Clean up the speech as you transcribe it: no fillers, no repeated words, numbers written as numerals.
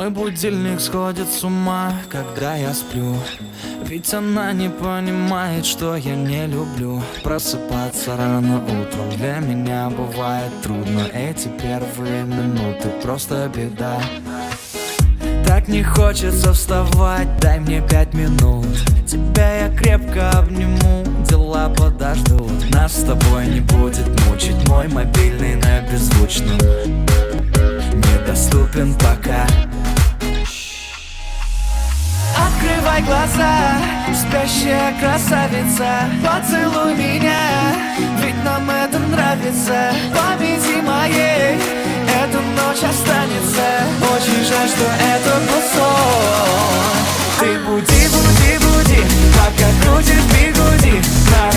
Мой будильник сходит с ума, когда я сплю. Ведь она не понимает, что я не люблю просыпаться рано утром. Для меня бывает трудно. Эти первые минуты просто беда. Так не хочется вставать, дай мне 5 минут. Тебя я крепко обниму, дела подождут. Нас с тобой не будет мучить мой мобильный на беззвучном. Недоступен пока. Открывай глаза, спящая красавица. Поцелуй меня, ведь нам это нравится. Памяти моей эта ночь останется. Очень жаль, что это был сон. Ты буди, буди, буди, пока крутит бигуди. На